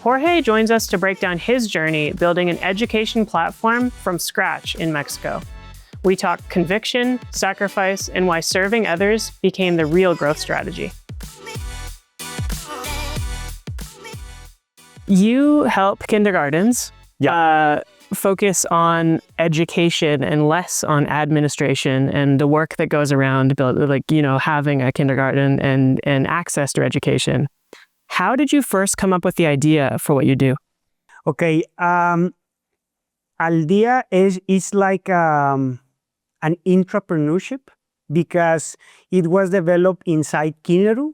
Jorge joins us to break down his journey building an education platform from scratch in Mexico. We talk conviction, sacrifice, and why serving others became the real growth strategy. You help kindergartens focus on education and less on administration and the work that goes around having a kindergarten and access to education. How did you first come up with the idea for what you do? Okay, Aldea is like an entrepreneurship because it was developed inside Kineru.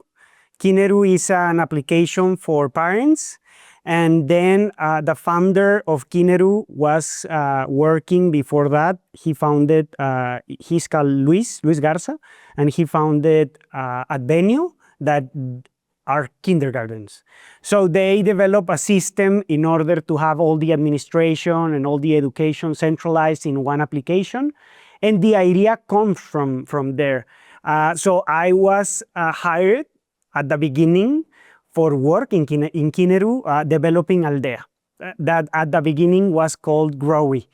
Kineru is an application for parents. And then the founder of Kineru was working before that. He founded, he's called Luis Garza, and he founded Advenio that are kindergartens. So they develop a system in order to have all the administration and all the education centralized in one application. And the idea comes from there. So I was hired at the beginning for work in Kineru, developing Aldea. That at the beginning was called Growy,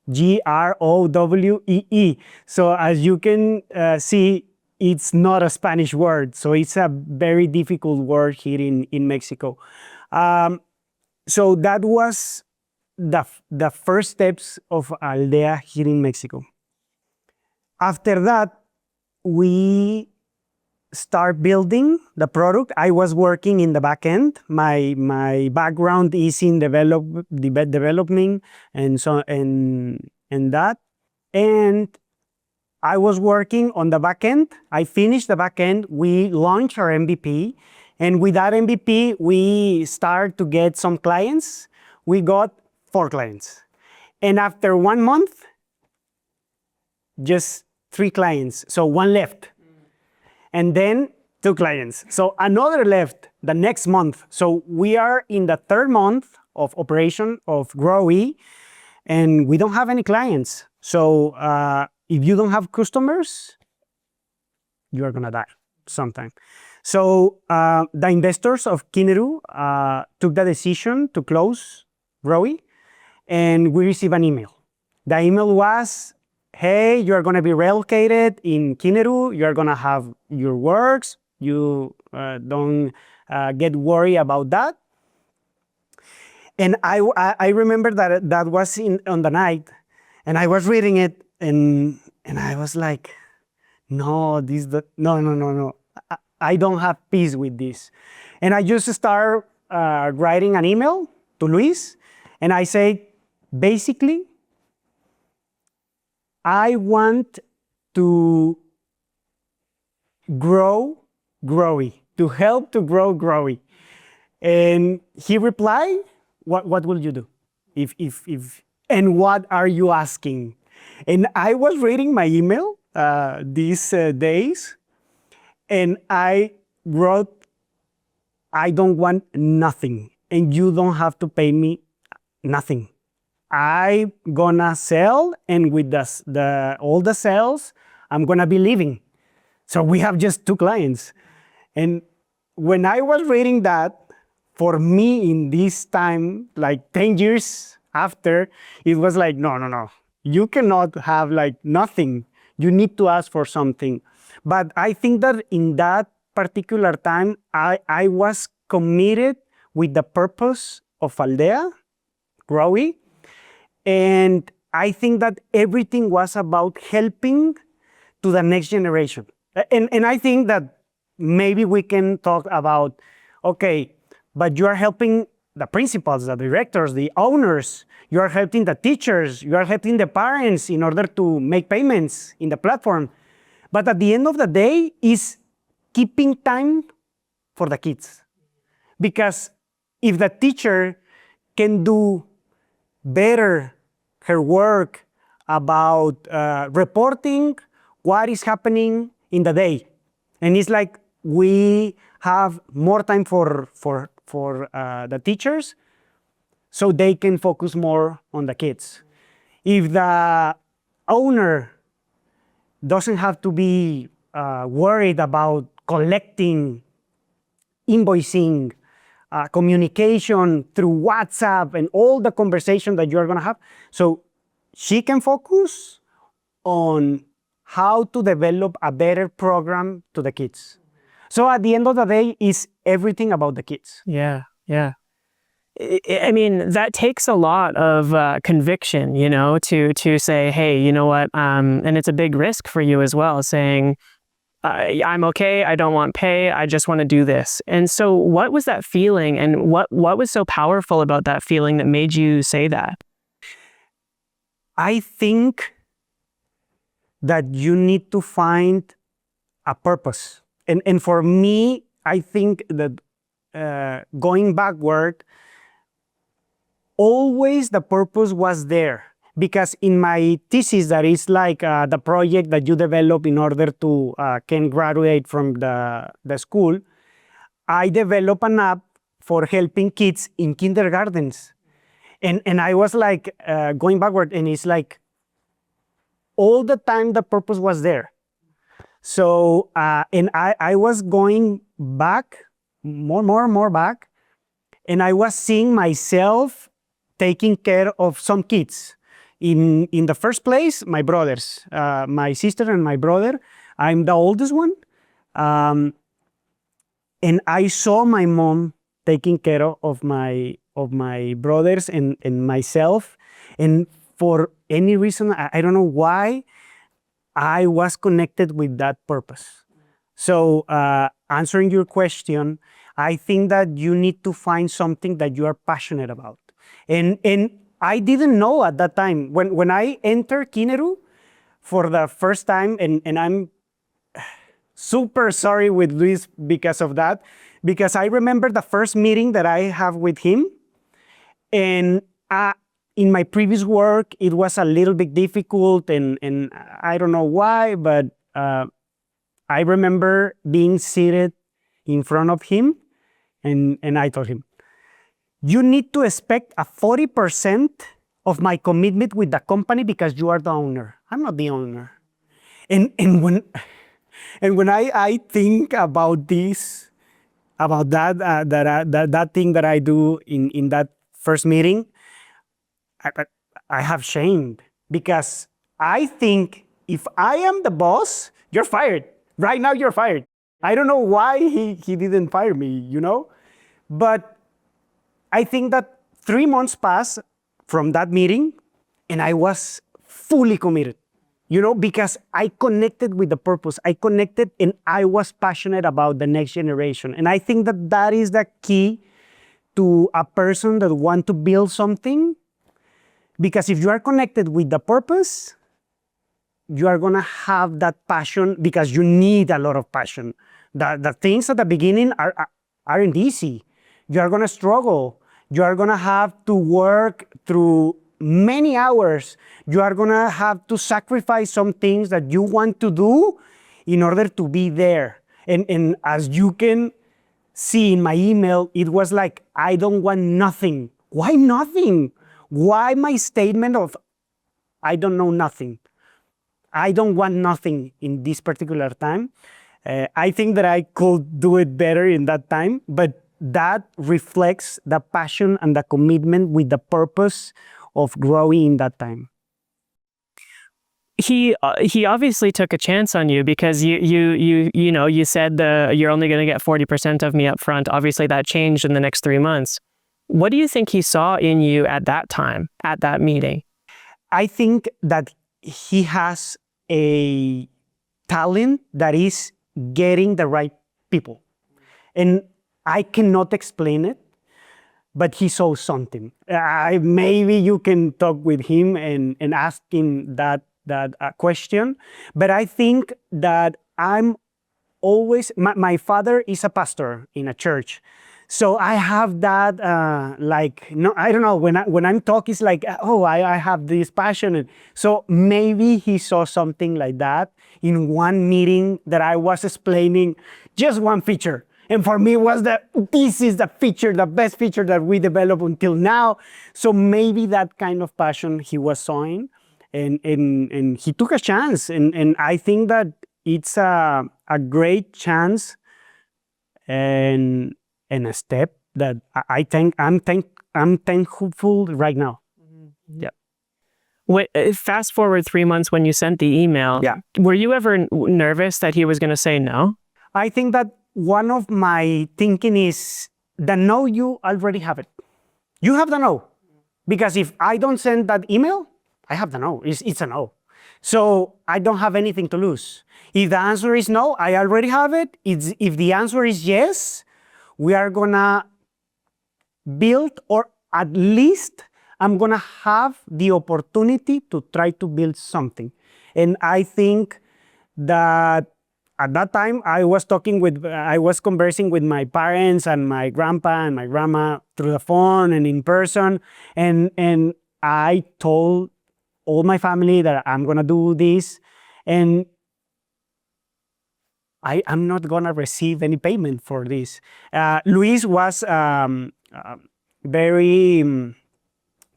Growee. So as you can see, it's not a Spanish word. So it's a very difficult word here in Mexico. So that was the first steps of Aldea here in Mexico. After that, we start building the product. I was working in the back end. My background is in development and that. And I was working on the back end. I finished the back end. We launched our MVP. And with that MVP, we start to get some clients. We got 4 clients. And after 1 month, just 3 clients. So 1 left. And then 2 clients. So another left the next month. So we are in the 3rd month of operation of Growy, and we don't have any clients. So if you don't have customers, you are gonna die sometime. So the investors of Kineru took the decision to close Growy, and we received an email. The email was, hey, you're going to be relocated in Kineru. You're going to have your works. You don't get worried about that. And I remember that was on the night, and I was reading it, and I was like, no. I don't have peace with this. And I just start writing an email to Luis, and I say, basically, I want to grow Growy, to help to grow Growy. And he replied, what will you do? And what are you asking? And I was reading my email these days, and I wrote, I don't want nothing, and you don't have to pay me nothing. I'm gonna sell, and with all the sales, I'm gonna be leaving. So we have just 2 clients. And when I was reading that, for me in this time, like 10 years after, it was like, no. You cannot have like nothing. You need to ask for something. But I think that in that particular time, I was committed with the purpose of Aldea, Growy. And I think that everything was about helping to the next generation. And I think that maybe we can talk about, okay, but you are helping the principals, the directors, the owners, you are helping the teachers, you are helping the parents in order to make payments in the platform. But at the end of the day, is keeping time for the kids. Because if the teacher can do better her work about reporting what is happening in the day, and it's like we have more time for the teachers, so they can focus more on the kids. If the owner doesn't have to be worried about collecting, invoicing, communication through WhatsApp and all the conversation that you're going to have. So she can focus on how to develop a better program to the kids. So at the end of the day, it's everything about the kids. Yeah, yeah. I mean, that takes a lot of conviction, you know, to say, hey, you know what, and it's a big risk for you as well, saying, I'm okay, I don't want pay, I just want to do this. And so what was that feeling, and what was so powerful about that feeling that made you say that? I think that you need to find a purpose. And for me, I think that going backward, always the purpose was there. Because in my thesis, that is like the project that you develop in order to can graduate from the school, I developed an app for helping kids in kindergartens. And I was like going backward, and it's like all the time the purpose was there. So, and I was going back, more back, and I was seeing myself taking care of some kids. In the first place, my brothers, my sister and my brother. I'm the oldest one. And I saw my mom taking care of my brothers and myself. And for any reason, I don't know why, I was connected with that purpose. So answering your question, I think that you need to find something that you are passionate about. And I didn't know at that time. When I entered Kineru for the first time, and I'm super sorry with Luis because of that, because I remember the first meeting that I have with him, and in my previous work, it was a little bit difficult, and I don't know why, but I remember being seated in front of him, and I told him, you need to expect a 40% of my commitment with the company because you are the owner. I'm not the owner. And when I think about this, about that thing that I do in that first meeting, I have shame, because I think if I am the boss, you're fired. Right now, you're fired. I don't know why he didn't fire me, you know? But I think that 3 months passed from that meeting, and I was fully committed, you know, because I connected with the purpose. I connected, and I was passionate about the next generation. And I think that that is the key to a person that wants to build something, because if you are connected with the purpose, you are going to have that passion, because you need a lot of passion. The things at the beginning aren't easy. You are going to struggle. You are going to have to work through many hours. You are going to have to sacrifice some things that you want to do in order to be there. And as you can see in my email, it was like, I don't want nothing. Why nothing? Why my statement of, I don't know nothing? I don't want nothing in this particular time. I think that I could do it better in that time, but that reflects the passion and the commitment with the purpose of Growy in that time. He obviously took a chance on you, because you said you're only going to get 40% of me up front. Obviously that changed in the next 3 months. What do you think he saw in you at that time, at that meeting? I think that he has a talent that is getting the right people. And I cannot explain it, but he saw something. Maybe you can talk with him and ask him that question. But I think that I'm always, my father is a pastor in a church. So I have that, no, I don't know, when I'm talking, it's like, oh, I have this passion. So maybe he saw something like that in one meeting that I was explaining just one feature. And for me, this is the feature, the best feature that we developed until now. So maybe that kind of passion he was sowing, and he took a chance. And I think that it's a great chance and a step that I'm thankful right now. Yep. Fast forward 3 months when you sent the email. Yeah. Were you ever nervous that he was going to say no? I think that one of my thinking is the no, you already have it. You have the no. Because if I don't send that email, I have the no. It's a no. So I don't have anything to lose. If the answer is no, I already have it. If the answer is yes, we are gonna build, or at least I'm gonna have the opportunity to try to build something. And I think that at that time I was conversing with my parents and my grandpa and my grandma through the phone and in person, and I told all my family that I'm gonna do this, and I'm not gonna receive any payment for this. Luis was very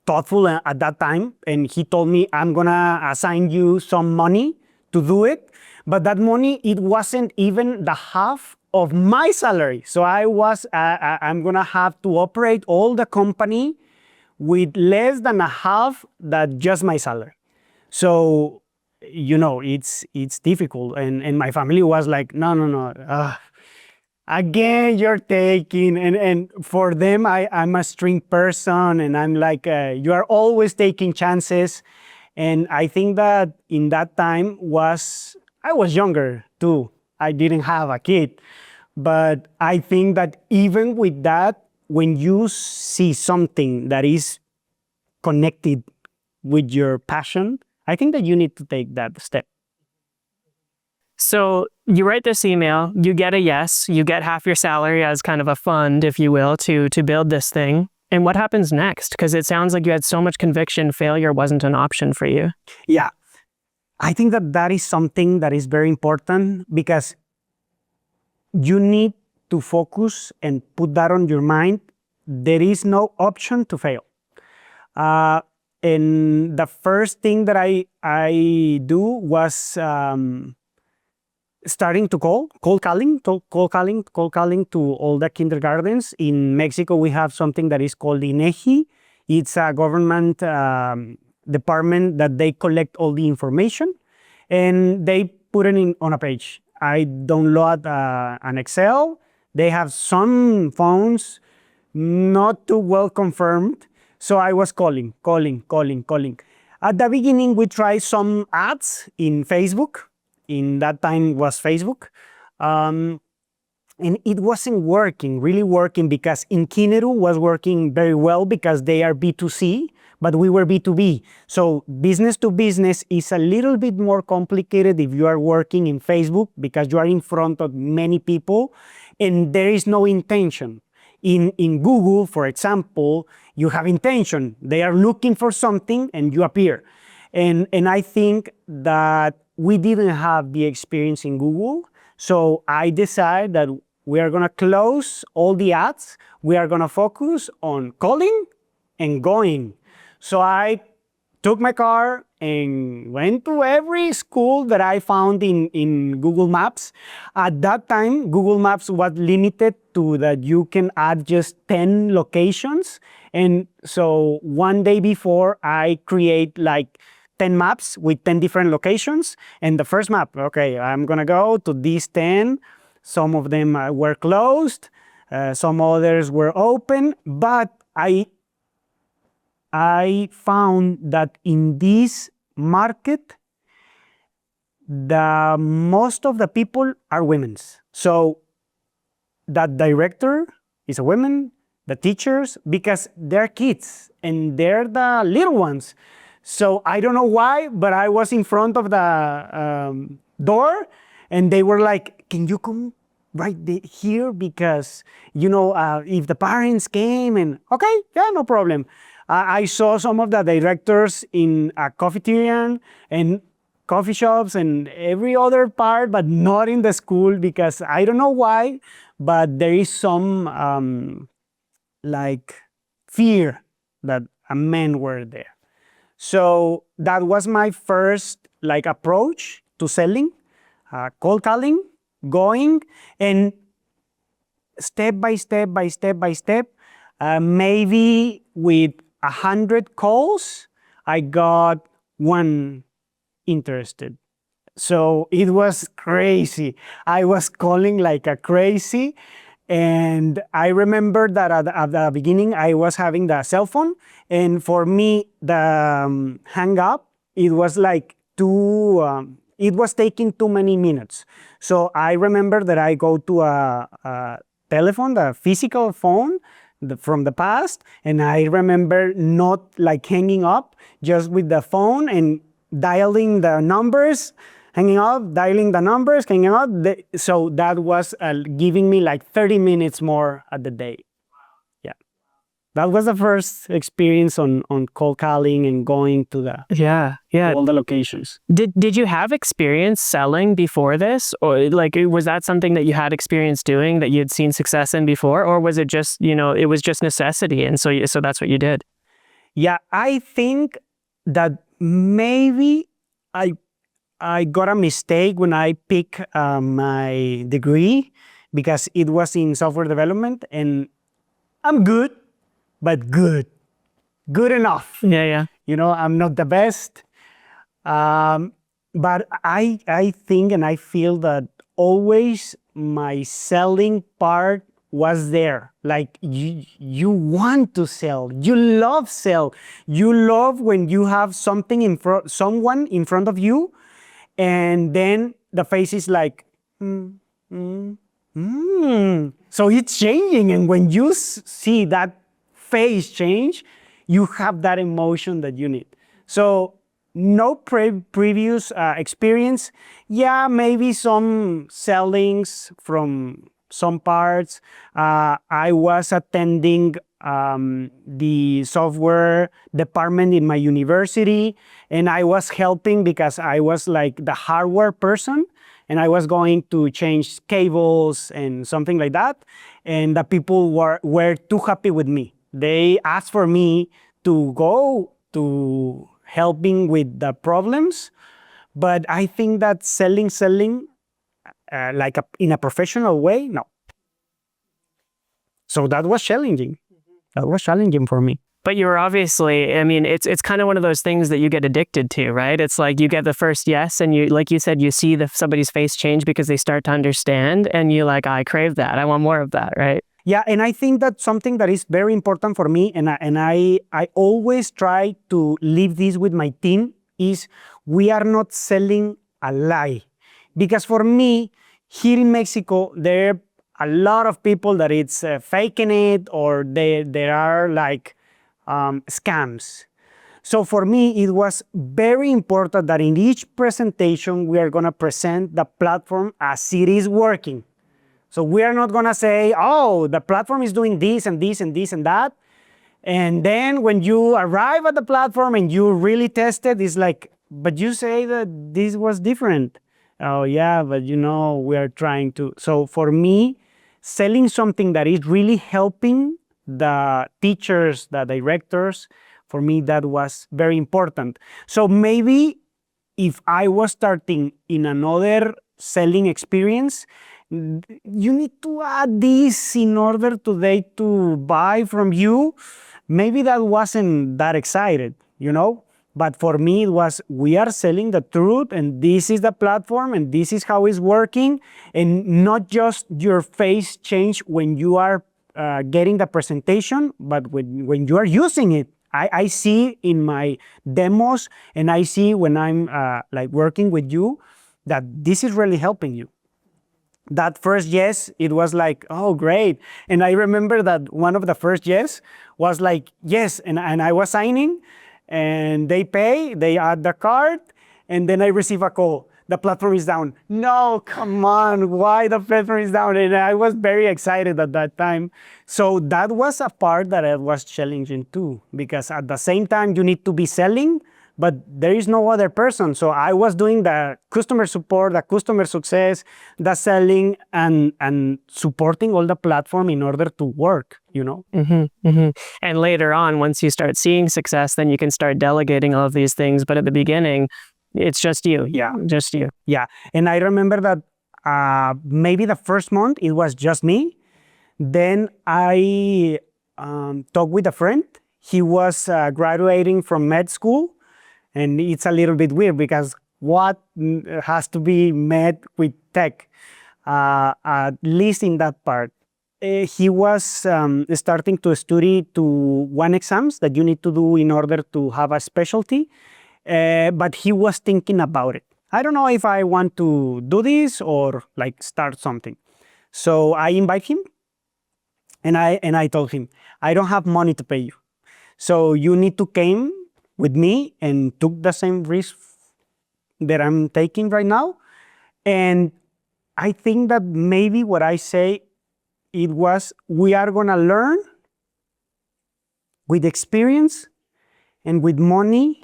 thoughtful at that time, and he told me, I'm gonna assign you some money to do it, but that money, it wasn't even the half of my salary. So I'm gonna have to operate all the company with less than a half that just my salary. So, it's difficult. And my family was like, no. Again, you're taking, and for them, I'm a strict person, and I'm like, you are always taking chances. And I think that in that time I was younger too. I didn't have a kid. But I think that even with that, when you see something that is connected with your passion, I think that you need to take that step. So you write this email, you get a yes, you get half your salary as kind of a fund, if you will, to build this thing. And what happens next? Because it sounds like you had so much conviction, failure wasn't an option for you. Yeah, I think that is something that is very important, because you need to focus and put that on your mind. There is no option to fail. And the first thing that I do was starting to cold calling to all the kindergartens. In Mexico, we have something that is called INEGI. It's a government department that they collect all the information and they put it on a page. I download an Excel. They have some phones not too well confirmed. So I was calling. At the beginning, we tried some ads in Facebook. In that time was Facebook. And it wasn't really working, because in Kineru was working very well because they are B2C, but we were B2B. So business to business is a little bit more complicated if you are working in Facebook, because you are in front of many people and there is no intention. In Google, for example, you have intention. They are looking for something and you appear. And I think that we didn't have the experience in Google. So I decided that we are gonna close all the ads. We are gonna focus on calling and going. So I took my car and went to every school that I found in Google Maps. At that time, Google Maps was limited to that you can add just 10 locations. And so one day before, I create like 10 maps with 10 different locations. And the first map, okay, I'm gonna go to these 10. Some of them were closed, some others were open, but I found that in this market, the most of the people are women. So that director is a woman, the teachers, because they're kids and they're the little ones. So I don't know why, but I was in front of the door and they were like, can you come right here? Because, if the parents came, and okay, yeah, no problem. I saw some of the directors in a cafeteria and coffee shops and every other part, but not in the school, because I don't know why, but there is some like fear that a men were there. So that was my first approach to selling, cold calling, going, and step by step by step by step. Maybe with 100 calls, I got one interested. So it was crazy. I was calling like a crazy. And I remember that at the beginning, I was having the cell phone. And for me, the hang up, it was like it was taking too many minutes. So I remember that I go to a telephone, the physical phone from the past. And I remember not like hanging up, just with the phone and dialing the numbers, hanging up, dialing the numbers, hanging up. So that was giving me like 30 minutes more at the day. Yeah. That was the first experience on cold calling and going to to all the locations. Did you have experience selling before this? Or like, was that something that you had experience doing that you had seen success in before? Or was it just, it was just necessity? And so that's what you did? Yeah, I think that maybe I got a mistake when I picked my degree, because it was in software development, and I'm good, but good enough. Yeah. I'm not the best, but I think and I feel that always my selling part was there. Like you want to sell, you love sell, you love when you have something someone in front of you. And then the face is like, So it's changing. And when you see that face change, you have that emotion that you need. So no previous experience. Yeah, maybe some sellings from some parts. I was attending the software department in my university, and I was helping because I was like the hardware person, and I was going to change cables and something like that. And the people were too happy with me. They asked for me to go to helping with the problems, but I think that selling like in a professional way, no. So that was challenging. That was challenging for me. But you're obviously, it's kind of one of those things that you get addicted to, right? It's like you get the first yes, and you, like you said, you see somebody's face change because they start to understand, and you're like, I crave that. I want more of that, right? Yeah, and I think that's something that is very important for me, and I always try to leave this with my team, is we are not selling a lie. Because for me, here in Mexico, there a lot of people that it's faking it, or there are like scams. So for me, it was very important that in each presentation, we are going to present the platform as it is working. So we are not going to say, oh, the platform is doing this and this and this and that. And then when you arrive at the platform and you really test it, it's like, but you say that this was different. Oh yeah, but we are trying to. So for me, selling something that is really helping the teachers, the directors, for me, that was very important. So maybe if I was starting in another selling experience, you need to add this in order today to buy from you. Maybe that wasn't that excited, But for me, it was, we are selling the truth, and this is the platform, and this is how it's working, and not just your face change when you are getting the presentation, but when you are using it. I see in my demos, and I see when I'm like working with you, that this is really helping you. That first yes, it was like, oh, great. And I remember that one of the first yes was like, yes, and I was signing, and they pay, they add the card, and then I receive a call. The platform is down. No, come on, why the platform is down? And I was very excited at that time. So that was a part that I was challenging too, because at the same time, you need to be selling, but there is no other person. So I was doing the customer support, the customer success, the selling, and supporting all the platform in order to work, And later on, once you start seeing success, then you can start delegating all of these things. But at the beginning, it's just you. Yeah. Just you. Yeah. And I remember that maybe the first month, it was just me. Then I talked with a friend. He was graduating from med school, and it's a little bit weird because what has to be med with tech, at least in that part. He was starting to study to one exams that you need to do in order to have a specialty, but he was thinking about it. I don't know if I want to do this or like start something. So I invite him, and I told him, I don't have money to pay you. So you need to came with me and took the same risk that I'm taking right now. And I think that maybe what I say, it was, we are gonna learn with experience and with money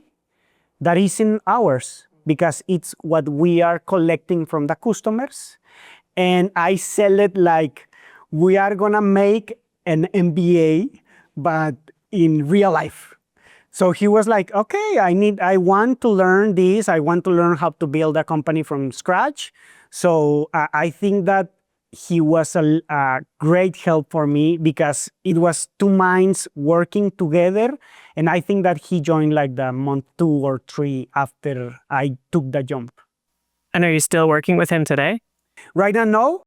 that isn't ours, because it's what we are collecting from the customers. And I sell it like we are gonna make an MBA, but in real life. So he was like, okay, I want to learn this. I want to learn how to build a company from scratch. So I think that he was a great help for me, because it was two minds working together. And I think that he joined like the month 2 or 3 after I took the jump. And are you still working with him today? Right now, no.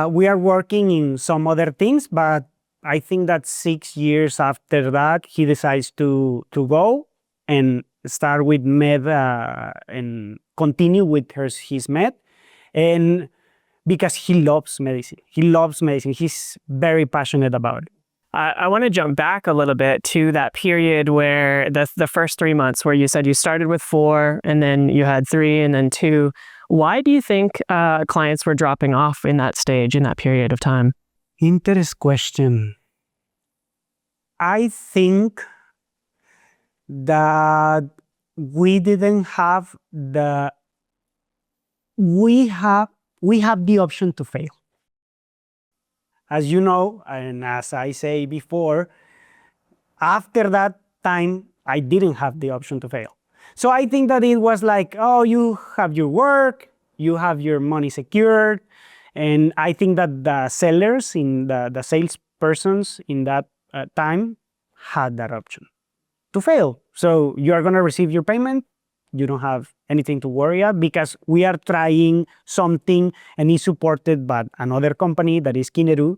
We are working in some other things, but I think that 6 years after that, he decides to go and start with med and continue with his med. And because he loves medicine. He loves medicine. He's very passionate about it. I want to jump back a little bit to that period where the first 3 months where you said you started with 4 and then you had 3 and then 2. Why do you think clients were dropping off in that stage, in that period of time? Interesting question. I think that we didn't have we have the option to fail. As you know, and as I say before, after that time, I didn't have the option to fail. So I think that it was like, oh, you have your work, you have your money secured. And I think that the sellers, in the salespersons in that time had that option to fail. So you are going to receive your payment. You don't have anything to worry about, because we are trying something and it's supported by another company that is Kineru.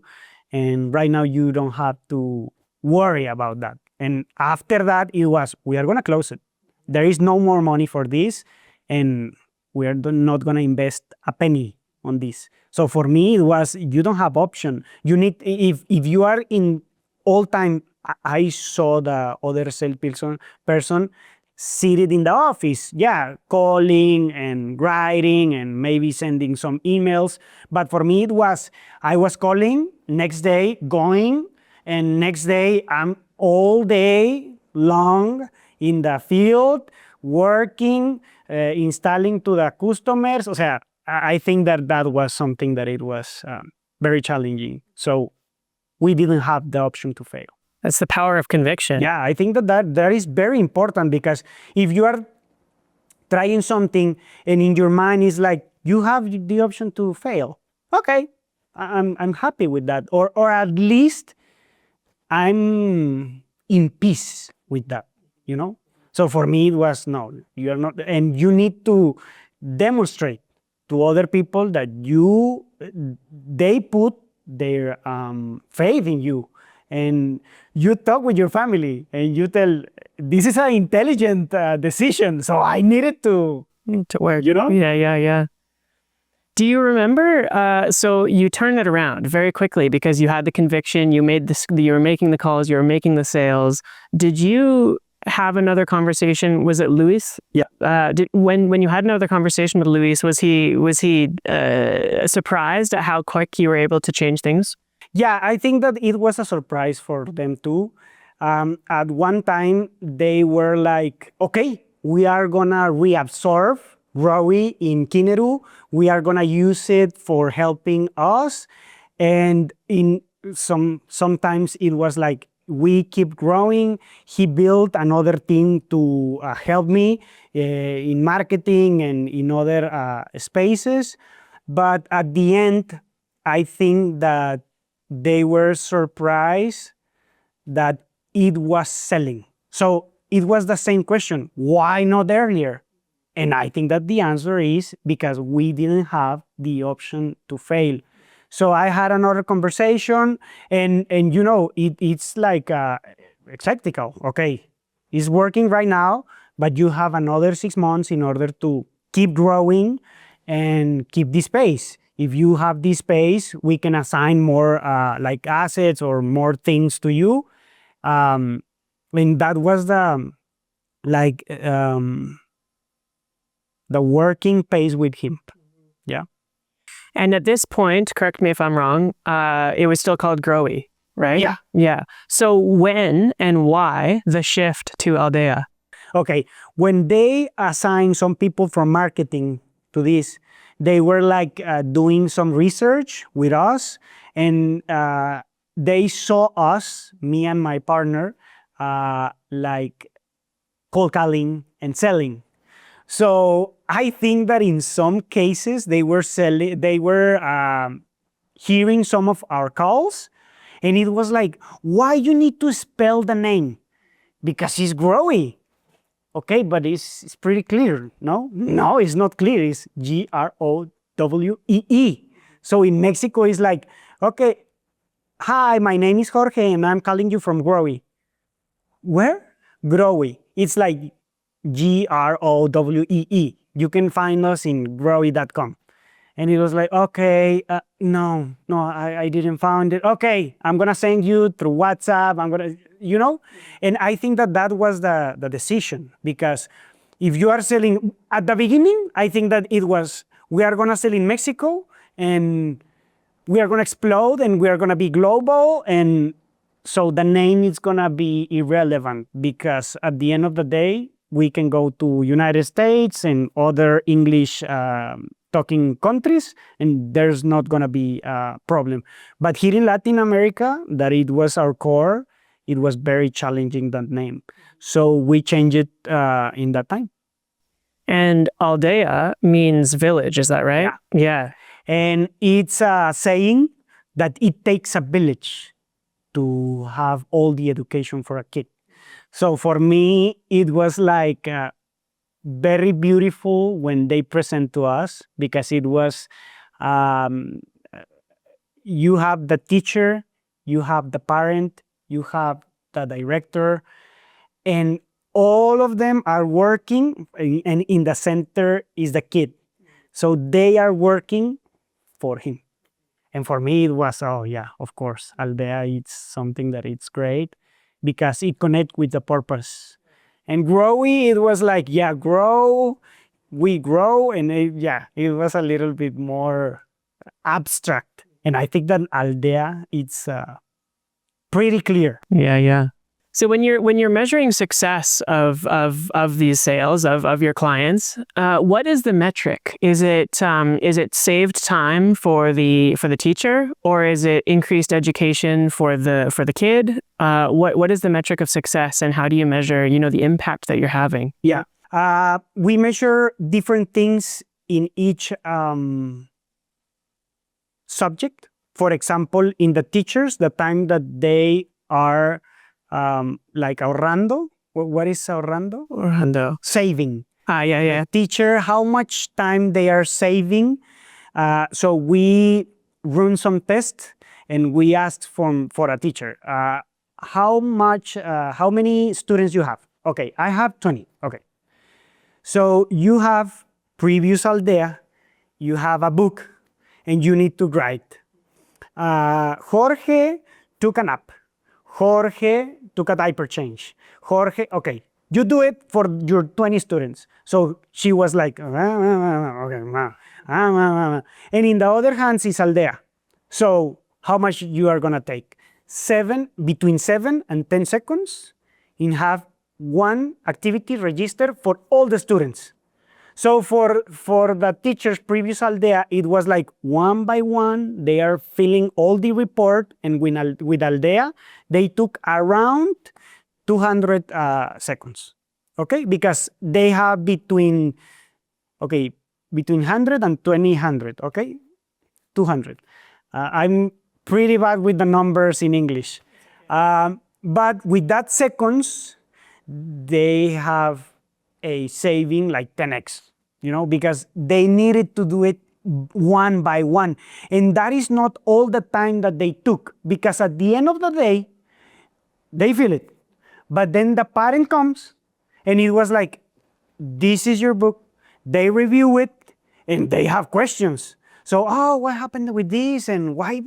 And right now you don't have to worry about that. And after that, it was, we are going to close it. There is no more money for this, and we are not going to invest a penny on this. So for me, it was, you don't have option. You need, if you are in all time, I saw the other salesperson seated in the office, calling and writing and maybe sending some emails. But for me, it was, I was calling, next day going, and next day I'm all day long in the field, working, installing to the customers. O sea, I think that was something that it was very challenging. So we didn't have the option to fail. That's the power of conviction. Yeah, I think that is very important, because if you are trying something and in your mind is like, you have the option to fail. Okay, I'm happy with that. Or at least I'm in peace with that, you know? So for me, it was, no, you are not. And you need to demonstrate to other people that they put their faith in you. And you talk with your family and you tell, this is an intelligent decision, so I needed to work. You know? Yeah. Do you remember, so you turned it around very quickly because you had the conviction, you were making the calls, you were making the sales. Did you have another conversation? Was it Luis? Yeah. When you had another conversation with Luis, was he surprised at how quick you were able to change things? Yeah, I think that it was a surprise for them too. At one time, they were like, okay, we are gonna reabsorb Growy in Kineru. We are gonna use it for helping us. And sometimes it was like, we keep growing. He built another team to help me in marketing and in other spaces. But at the end, I think that they were surprised that it was selling. So it was the same question, why not earlier? And I think that the answer is because we didn't have the option to fail. So I had another conversation, and it's like skeptical. Okay, it's working right now, but you have another 6 months in order to keep growing and keep the space. If you have this space, we can assign more like assets or more things to you. And that was like the working pace with him. Yeah. And at this point, correct me if I'm wrong, it was still called Growy, right? Yeah. Yeah. So when and why the shift to Aldea? Okay. When they assigned some people from marketing to this, they were like doing some research with us, and they saw us, me and my partner, like cold calling and selling. So I think that in some cases they were hearing some of our calls, and it was like, why you need to spell the name? Because it's Growy. Okay, but it's pretty clear, no? No, it's not clear. It's Growee. So in Mexico, it's like, okay, hi, my name is Jorge, and I'm calling you from Growy. Where? Growy. It's like Growee. You can find us in growy.com. And it was like, okay, no, I didn't find it. Okay, I'm gonna send you through WhatsApp. And I think that was the decision, because if you are selling at the beginning, I think that it was, we are gonna sell in Mexico and we are gonna explode and we are gonna be global. And so the name is gonna be irrelevant, because at the end of the day, we can go to United States and other English talking countries, and there's not going to be a problem. But here in Latin America, that it was our core, it was very challenging, that name. So we changed it in that time. And Aldea means village, is that right? Yeah. And it's a saying that it takes a village to have all the education for a kid. So for me, it was like very beautiful when they present to us, because it was, you have the teacher, you have the parent, you have the director, and all of them are working, and in the center is the kid. So they are working for him. And for me, it was, oh yeah, of course, Aldea, it's something that it's great because it connects with the purpose. And Growy, it was like, yeah, grow, we grow, and it was a little bit more abstract. And I think that Aldea, it's pretty clear. Yeah. So when you're measuring success of these sales of your clients, what is the metric? Is it saved time for the teacher, or is it increased education for the kid? What is the metric of success, and how do you measure the impact that you're having? Yeah, we measure different things in each subject. For example, in the teachers, the time that they are like ahorrando. What is ahorrando? Ahorrando. Saving. Yeah. Teacher, how much time they are saving. So we run some tests, and we asked for a teacher, how many students you have? Okay, I have 20. Okay. So you have previous Aldea, you have a book, and you need to write. Jorge took a nap. Jorge took a diaper change. Jorge, okay, you do it for your 20 students. So she was like, okay, and in the other hand is Aldea. So how much you are gonna take? Between 7 and 10 seconds, and have one activity registered for all the students. So for the teachers previous Aldea, it was like one by one, they are filling all the report, and with Aldea, they took around 200 seconds, okay? Because they have between 100 and 200, okay? 200. I'm pretty bad with the numbers in English. But with that seconds, they have a saving like 10x, because they needed to do it one by one. And that is not all the time that they took, because at the end of the day, they feel it. But then the parent comes and it was like, this is your book. They review it and they have questions. So, what happened with this and why?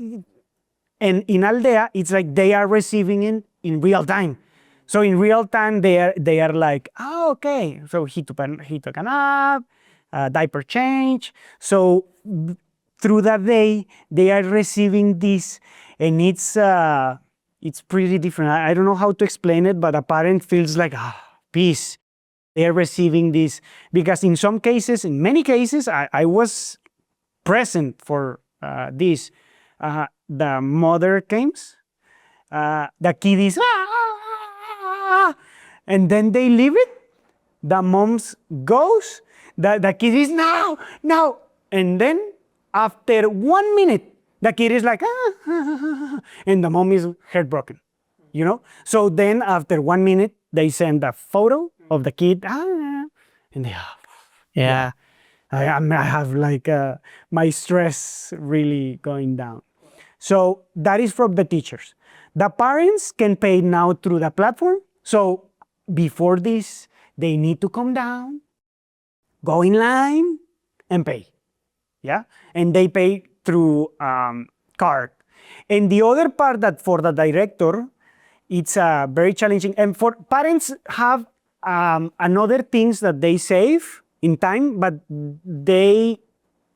And in Aldea, it's like they are receiving it in real time. So in real time, they are like, okay. So he took a nap, diaper change. So through that day, they are receiving this, and it's pretty different. I don't know how to explain it, but a parent feels like peace. They are receiving this because in some cases, in many cases, I was present for this. The mother comes, the kid is, and then they leave it. The moms goes, the kid is now, and then after 1 minute, the kid is like, and the mom is heartbroken, So then after 1 minute, they send a photo of the kid, and they, Yeah. I have like my stress really going down. So that is from the teachers. The parents can pay now through the platform. So before this, they need to come down, go in line, and pay. Yeah, and they pay through card. And the other part that for the director, it's very challenging. And for parents have another things that they save in time, but they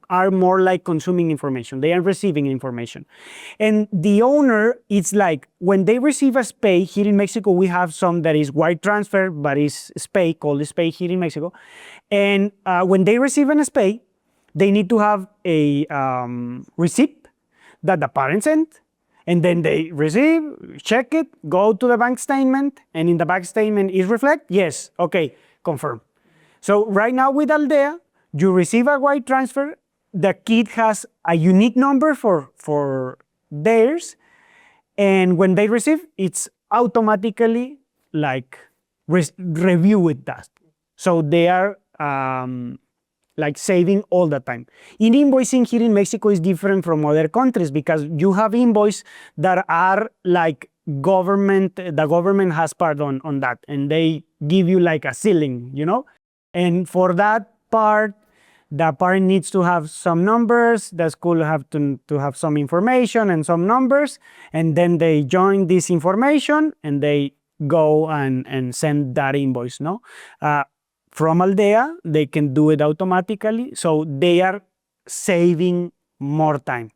are more like consuming information. They are receiving information. And the owner, it's like when they receive a SPAY, here in Mexico, we have some that is wire transfer, but is SPAY, called SPAY here in Mexico. And when they receive an SPAY, they need to have a receipt that the parent sent, and then they receive, check it, go to the bank statement, and in the bank statement is reflect, yes, okay, confirm. So right now with Aldea, you receive a wire transfer, the kid has a unique number for theirs, and when they receive, it's automatically like review with that. So they are like saving all the time. In invoicing here in Mexico is different from other countries because you have invoice that are like the government has part on that, and they give you like a ceiling, And for that part, the parent needs to have some numbers, the school have to have some information and some numbers, and then they join this information and they go and send that invoice, no? From Aldea, they can do it automatically, so they are saving more time.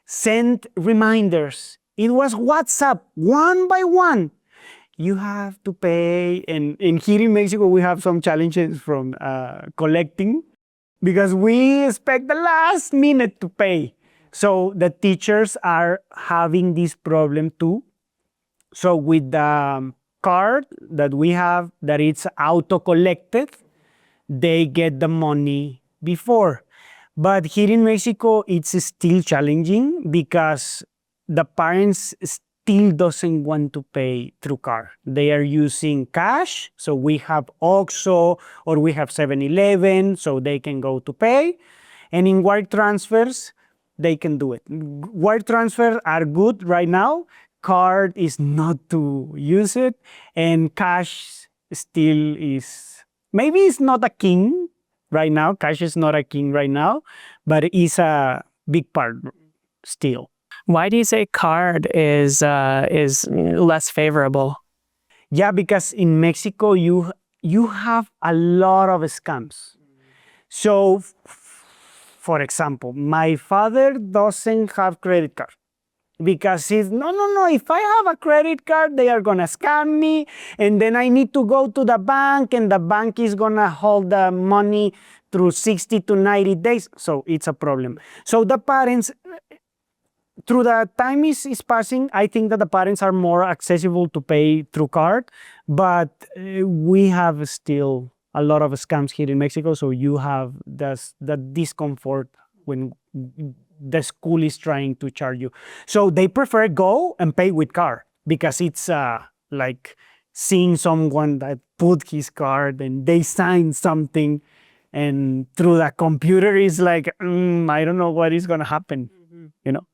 Send reminders. It was WhatsApp, one by one. You have to pay, and here in Mexico, we have some challenges from collecting because we expect the last minute to pay. So the teachers are having this problem too. So with the card that we have, that it's auto-collected, they get the money before. But here in Mexico, it's still challenging because the parents still doesn't want to pay through card. They are using cash. So we have OXXO or we have 7-Eleven, so they can go to pay. And in wire transfers, they can do it. Wire transfers are good right now. Card is not to use it. And cash still is, maybe it's not a king right now. Cash is not a king right now, but it's a big part still. Why do you say card is less favorable? Yeah, because in Mexico you have a lot of scams. So, for example, my father doesn't have credit card because he's no. If I have a credit card, they are gonna scam me, and then I need to go to the bank, and the bank is gonna hold the money through 60 to 90 days. So it's a problem. So the parents, through the time is passing, I think that the parents are more accessible to pay through card, but we have still a lot of scams here in Mexico, so you have the discomfort when the school is trying to charge you. So they prefer go and pay with card because it's like seeing someone that put his card and they sign something, and through the computer is like, I don't know what is going to happen, you know?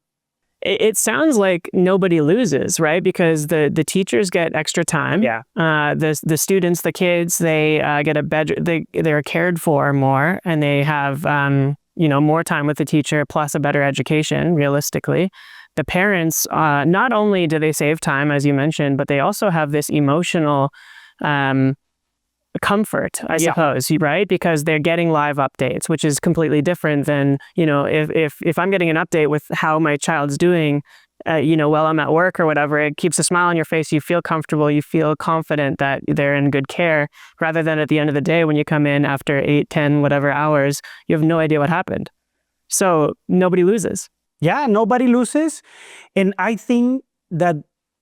It sounds like nobody loses, right? Because the teachers get extra time. Yeah. The students, the kids, they get a better. They're cared for more, and they have more time with the teacher, plus a better education. Realistically, the parents not only do they save time, as you mentioned, but they also have this emotional comfort, I suppose, right? Because they're getting live updates, which is completely different than, if I'm getting an update with how my child's doing, while I'm at work or whatever, it keeps a smile on your face. You feel comfortable. You feel confident that they're in good care, rather than at the end of the day when you come in after 8, 10, whatever hours, you have no idea what happened. So nobody loses. Yeah, nobody loses. And I think that,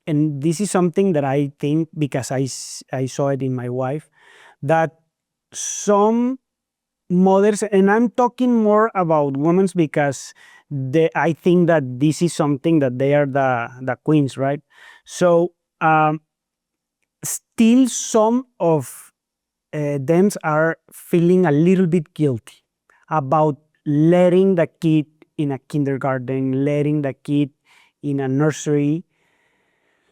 and this is something that I think because I saw it in my wife, that some mothers, and I'm talking more about women because I think that this is something that they are the queens, right? So still some of them are feeling a little bit guilty about letting the kid in a kindergarten, letting the kid in a nursery.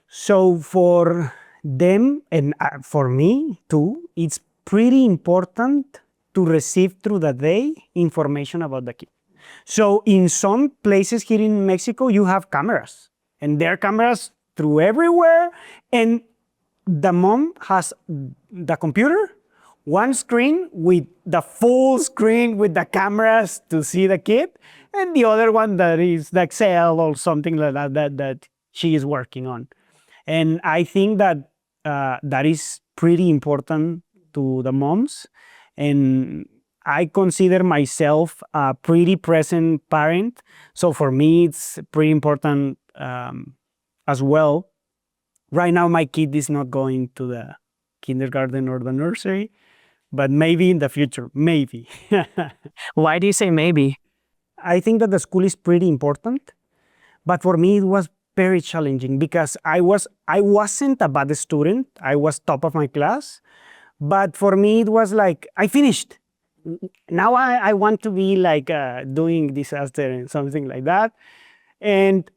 So for them, and for me too, it's pretty important to receive through the day information about the kid. So in some places here in Mexico, you have cameras, and there are cameras through everywhere, and the mom has the computer, one screen with the full screen with the cameras to see the kid, and the other one that is the Excel or something like that she is working on. And I think that that is pretty important to the moms. And I consider myself a pretty present parent. So for me, it's pretty important as well. Right now, my kid is not going to the kindergarten or the nursery, but maybe in the future, maybe. Why do you say maybe? I think that the school is pretty important, but for me, it was very challenging because I wasn't a bad student. I was top of my class, but for me, it was like, I finished. Now I want to be like doing disaster and something like that. And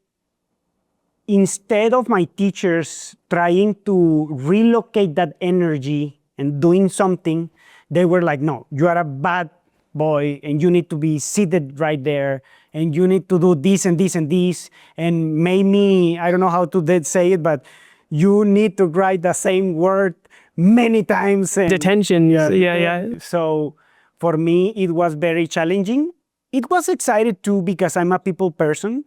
instead of my teachers trying to relocate that energy and doing something, they were like, no, you are a bad boy and you need to be seated right there and you need to do this and this and this, and maybe, I don't know how to say it, but you need to write the same word many times. And Detention, yeah. So for me, it was very challenging. It was exciting too because I'm a people person.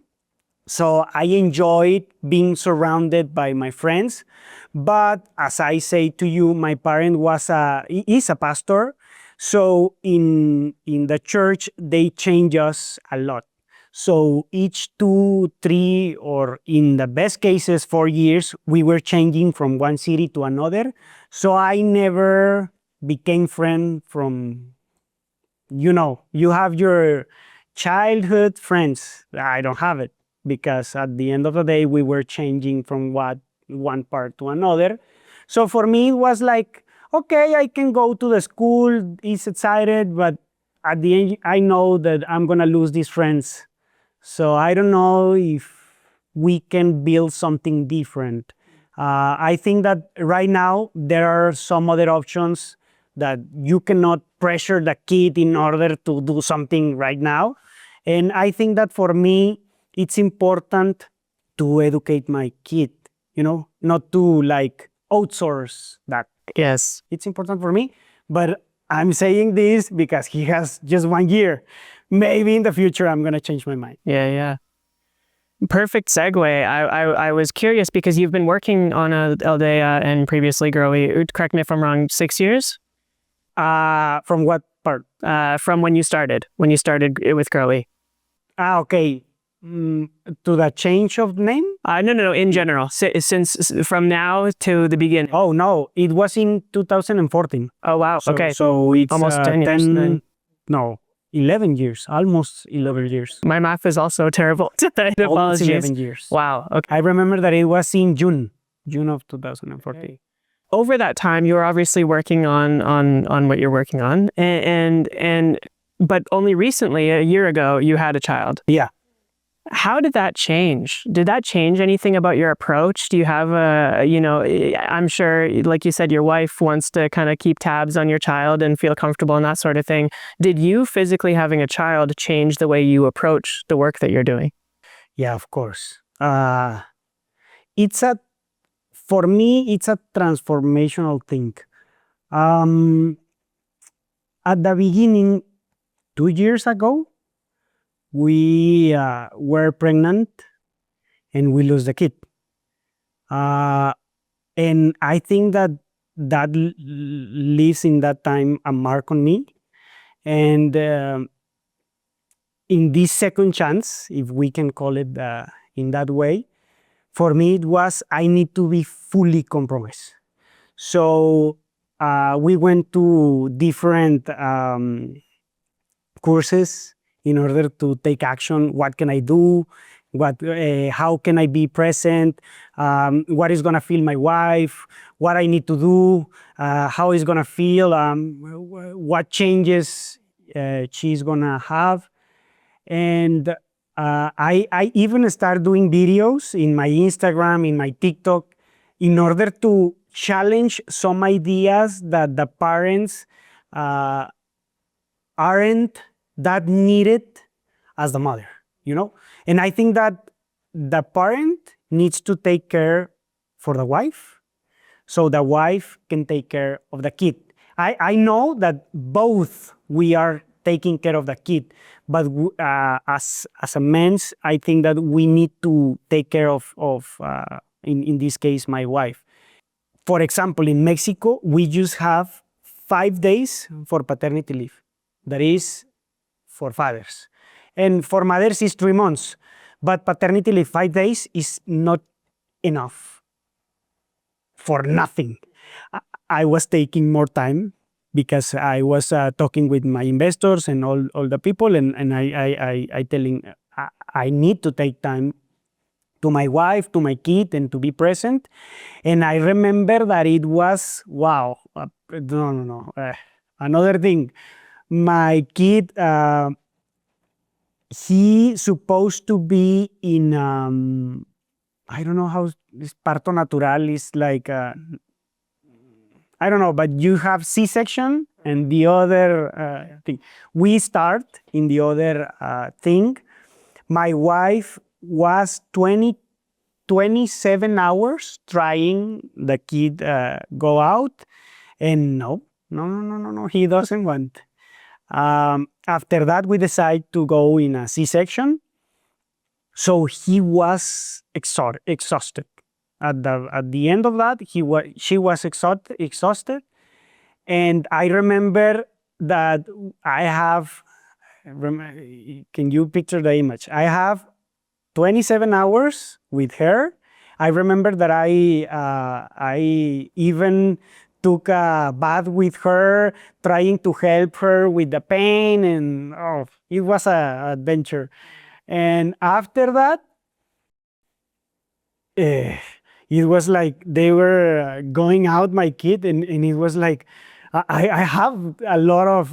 So I enjoyed being surrounded by my friends. But as I say to you, my parent is a pastor. So in the church, they change us a lot. So each 2, 3, or in the best cases, 4 years, we were changing from one city to another. So I never became friend from, you have your childhood friends. I don't have it because at the end of the day, we were changing from one part to another. So for me, it was like, okay, I can go to the school, it's excited, but at the end, I know that I'm going to lose these friends. So I don't know if we can build something different. I think that right now there are some other options that you cannot pressure the kid in order to do something right now. And I think that for me, it's important to educate my kid, not to like outsource that. Yes. It's important for me, but I'm saying this because he has just 1 year. Maybe in the future, I'm going to change my mind. Yeah. Perfect segue. I was curious because you've been working on Aldea and previously Growy. Correct me if I'm wrong, 6 years? From what part? From when you started with Growy. Okay. To the change of name? No. In general, since from now to the beginning. Oh, no. It was in 2014. Oh, wow. Okay. So it's almost 10 years. No, 11 years, almost 11 years. My math is also terrible today. Almost Apologies. 11 years. Wow. Okay. I remember that it was in June of 2014. Okay. Over that time, you were obviously working on what you're working on, and but only recently, a year ago, you had a child. Yeah. How did that change? Did that change anything about your approach? Do you have I'm sure, like you said, your wife wants to kind of keep tabs on your child and feel comfortable and that sort of thing. Did you physically having a child change the way you approach the work that you're doing? Yeah, of course. For me, it's a transformational thing. At the beginning, 2 years ago, we were pregnant and we lost the kid. And I think that leaves in that time a mark on me. And in this second chance, if we can call it in that way, for me it was I need to be fully compromised. So we went to different courses in order to take action. What can I do? How can I be present? What is gonna feel my wife? What I need to do? How is gonna feel? What changes she's gonna have? And I even start doing videos in my Instagram, in my TikTok, in order to challenge some ideas that the parents aren't that needed as the mother, you know? And I think that the parent needs to take care for the wife, so the wife can take care of the kid. I know that both we are taking care of the kid, but as a man, I think that we need to take care of in this case, my wife. For example, in Mexico, we just have 5 days for paternity leave. That is for fathers. And for mothers, it's 3 months. But paternity leave, 5 days is not enough for nothing. I was taking more time because I was talking with my investors and all the people, and I telling I need to take time to my wife, to my kid, and to be present. And I remember that it was, wow, no. Another thing, my kid, he supposed to be in, I don't know how this parto natural is like, I don't know, but you have C-section and the other thing. We start in the other thing. My wife was 27 hours trying the kid go out, and no, he doesn't want. After that, we decided to go in a C-section. So he was exhausted. At the end of that, she was exhausted. And I remember that I have, can you picture the image? I have 27 hours with her. I remember that I even took a bath with her, trying to help her with the pain, and it was an adventure. And after that, it was like they were going out, my kid, and it was like, I have a lot of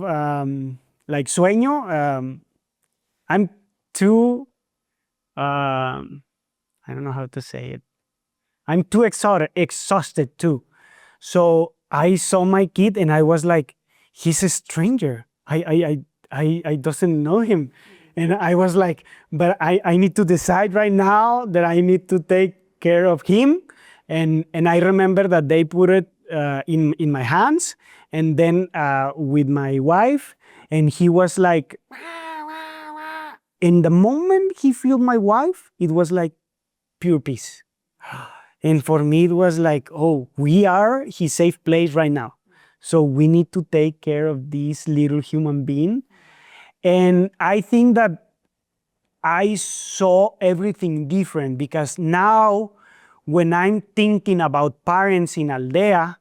like sueño. I'm too, I don't know how to say it. I'm too exhausted too. So I saw my kid and I was like, he's a stranger. I doesn't know him. And I was like, but I need to decide right now that I need to take care of him. And I remember that they put it in my hands, and then with my wife, and he was like, in the moment he felt my wife, it was like pure peace. And for me, it was like, oh, we are his safe place right now. So we need to take care of this little human being. And I think that I saw everything different, because now when I'm thinking about parents in Aldea,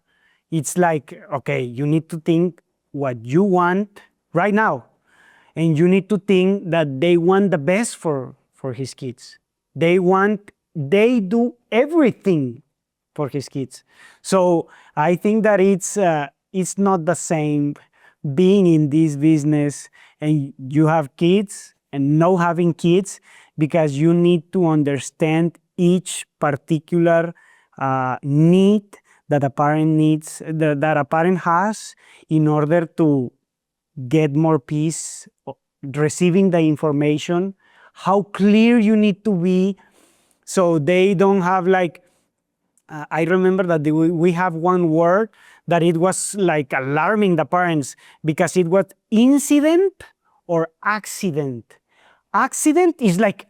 it's like, okay, you need to think what you want right now. And you need to think that they want the best for his kids. They do everything for his kids. So I think that it's not the same being in this business and you have kids and no having kids, because you need to understand each particular need that a parent needs, that a parent has, in order to get more peace receiving the information, how clear you need to be, so they don't have like, I remember that we have one word that it was like alarming the parents, because it was incident or accident. Accident is like,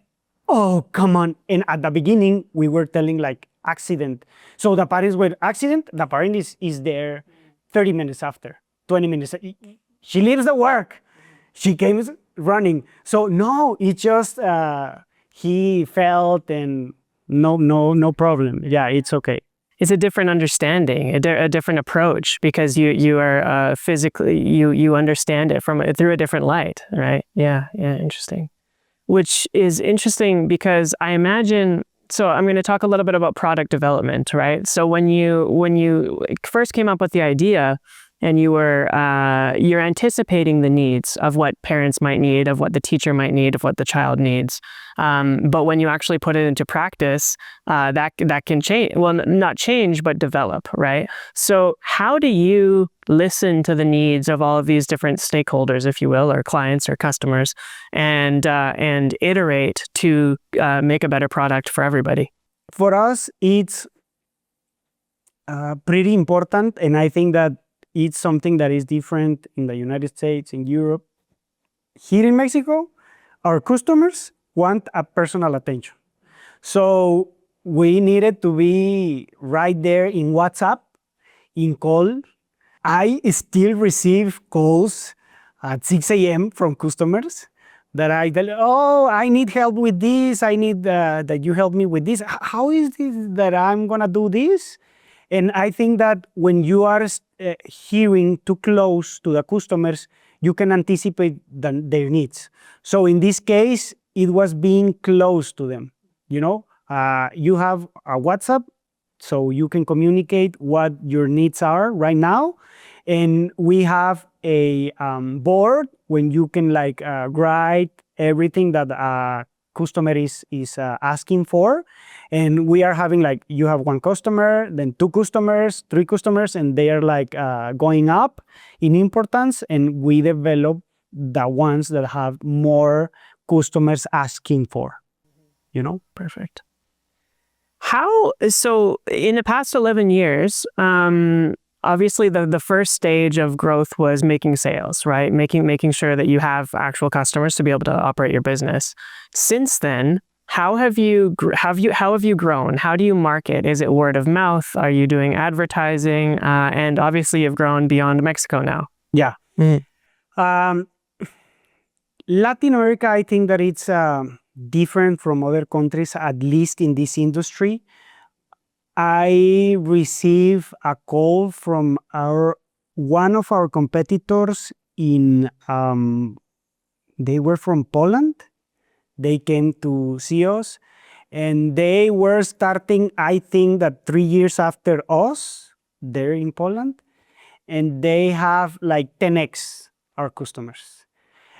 oh, come on. And at the beginning, we were telling like accident. So the parents were accident, the parent is there 30 minutes after, 20 minutes. She leaves the work. She came running. So no, it just, he felt and no problem. Yeah, it's okay. It's a different understanding, a different approach, because you are physically, you understand it through a different light, right? Yeah, interesting. Which is interesting because I imagine, so I'm going to talk a little bit about product development, right? So when you first came up with the idea, and you're anticipating the needs of what parents might need, of what the teacher might need, of what the child needs. But when you actually put it into practice, that can change. Well, not change, but develop, right? So how do you listen to the needs of all of these different stakeholders, if you will, or clients or customers, and iterate to make a better product for everybody? For us, it's pretty important, and I think that it's something that is different in the United States, in Europe. Here in Mexico, our customers want a personal attention. So we needed to be right there in WhatsApp, in call. I still receive calls at 6 a.m. from customers that I tell, oh, I need help with this. I need that you help me with this. How is this that I'm gonna do this? And I think that when you are hearing too close to the customers, you can anticipate their needs. So in this case, it was being close to them. You know, you have a WhatsApp, so you can communicate what your needs are right now. And we have a board when you can like write everything that a customer is asking for. And we are having like, you have one customer, then 2 customers, 3 customers, and they are like going up in importance. And we develop the ones that have more customers asking for, you know? Perfect. So in the past 11 years, obviously the first stage of growth was making sales, right? Making sure that you have actual customers to be able to operate your business. Since then, how have you grown? How do you market? Is it word of mouth? Are you doing advertising? And obviously you've grown beyond Mexico now. Yeah. Latin America, I think that it's different from other countries, at least in this industry. I received a call from one of our competitors in, they were from Poland. They came to see us, and they were starting, I think that 3 years after us, there in Poland, and they have like 10x our customers.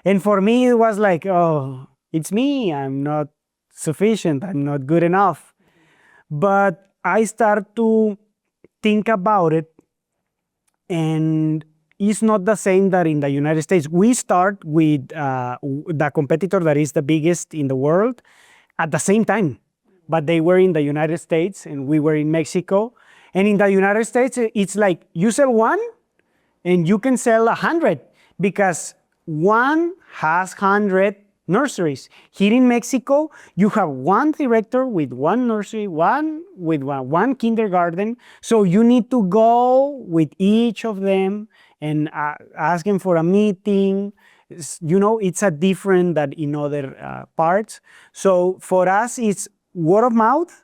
And for me, it was like, oh, it's me. I'm not sufficient. I'm not good enough. But I start to think about it, and it's not the same that in the United States. We start with the competitor that is the biggest in the world at the same time, but they were in the United States and we were in Mexico. And in the United States, it's like you sell one and you can sell 100 because one has 100 nurseries. Here in Mexico, you have one director with one nursery, one with one kindergarten. So you need to go with each of them and ask them for a meeting. You know, it's a different than in other parts. So for us, it's word of mouth.